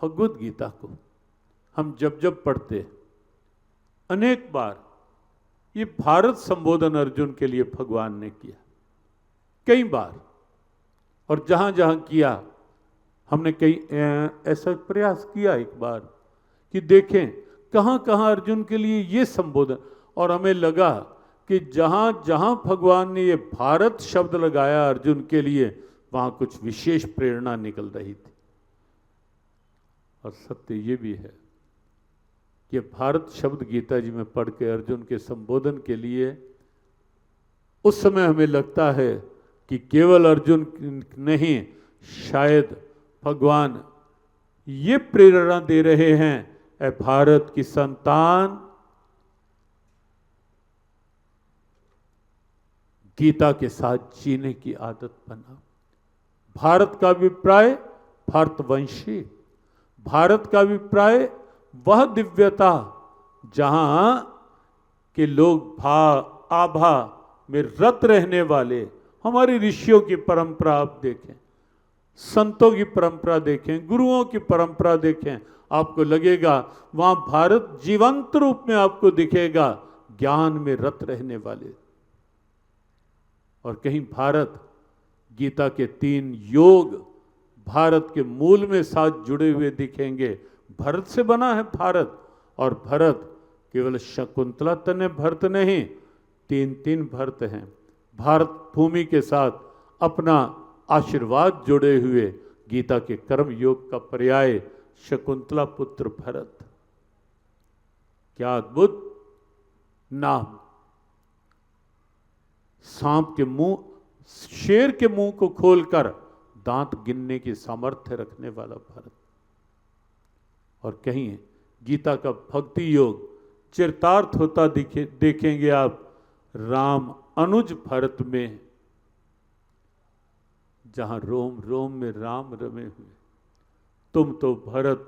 भगवत गीता को हम जब जब पढ़ते, अनेक बार ये भारत संबोधन अर्जुन के लिए भगवान ने किया, कई बार, और जहां जहां किया हमने कई ऐसा प्रयास किया एक बार कि देखें कहां कहां अर्जुन के लिए ये संबोधन, और हमें लगा कि जहां जहां भगवान ने ये भारत शब्द लगाया अर्जुन के लिए, वहां कुछ विशेष प्रेरणा निकल रही थी। और सत्य ये भी है कि भारत शब्द गीता जी में पढ़ के अर्जुन के संबोधन के लिए उस समय हमें लगता है कि केवल अर्जुन नहीं, शायद भगवान ये प्रेरणा दे रहे हैं, ऐ भारत की संतान, गीता के साथ जीने की आदत बना। भारत का अभिप्राय भारतवंशी, भारत का अभिप्राय वह दिव्यता जहां के लोग आभा में रत रहने वाले। हमारी ऋषियों की परंपरा आप देखें, संतों की परंपरा देखें, गुरुओं की परंपरा देखें, आपको लगेगा वहां भारत जीवंत रूप में आपको दिखेगा, ज्ञान में रत रहने वाले। और कहीं भारत, गीता के 3 योग भारत के मूल में साथ जुड़े हुए दिखेंगे। भरत से बना है भारत, और भरत केवल शकुंतला तने भरत नहीं, 3 भरत हैं। भारत भूमि के साथ अपना आशीर्वाद जोड़े हुए गीता के कर्म योग का पर्याय शकुंतला पुत्र भरत। क्या अद्भुत नाम! सांप के मुंह, शेर के मुंह को खोलकर दांत गिनने की सामर्थ्य रखने वाला भरत। और कहीं गीता का भक्ति योग चरितार्थ होता देखेंगे आप राम अनुज भरत में, जहां रोम रोम में राम रमे हुए। तुम तो भरत,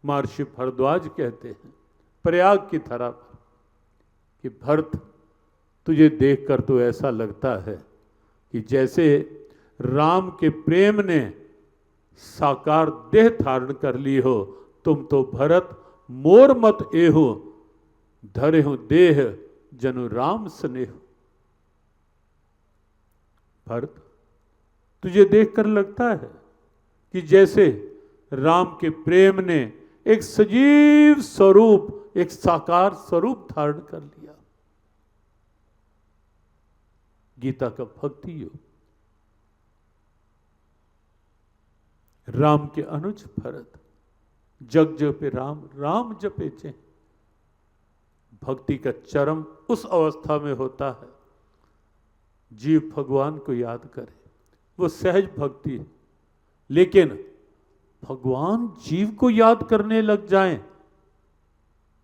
महर्षि भरद्वाज कहते हैं प्रयाग की धरा पर कि भरत, तुझे देखकर तो ऐसा लगता है कि जैसे राम के प्रेम ने साकार देह धारण कर ली हो। तुम तो भरत मोर मत एहो, धरे हो देह जनु राम स्नेह। भरत, तुझे देखकर लगता है कि जैसे राम के प्रेम ने एक सजीव स्वरूप, एक साकार स्वरूप धारण कर लिया। गीता का भक्ति योग, राम के अनुज भरत, जग जपे राम, राम जपे चे। भक्ति का चरम उस अवस्था में होता है जीव भगवान को याद करे, वो सहज भक्ति है। लेकिन भगवान जीव को याद करने लग जाएं,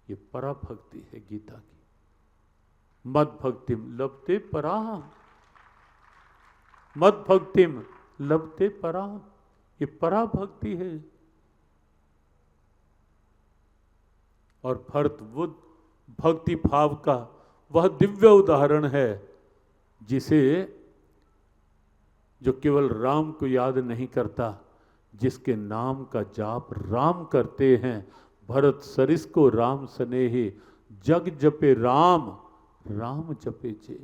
ये पराभक्ति है गीता की। मद भक्तिम लभते पराम, मद भक्तिम लभते पराम, ये पराभक्ति है। और भरत वो भक्ति भाव का वह दिव्य उदाहरण है जिसे, जो केवल राम को याद नहीं करता, जिसके नाम का जाप राम करते हैं। भरत सरिस को राम स्नेही, जग जपे राम, राम जपे जे।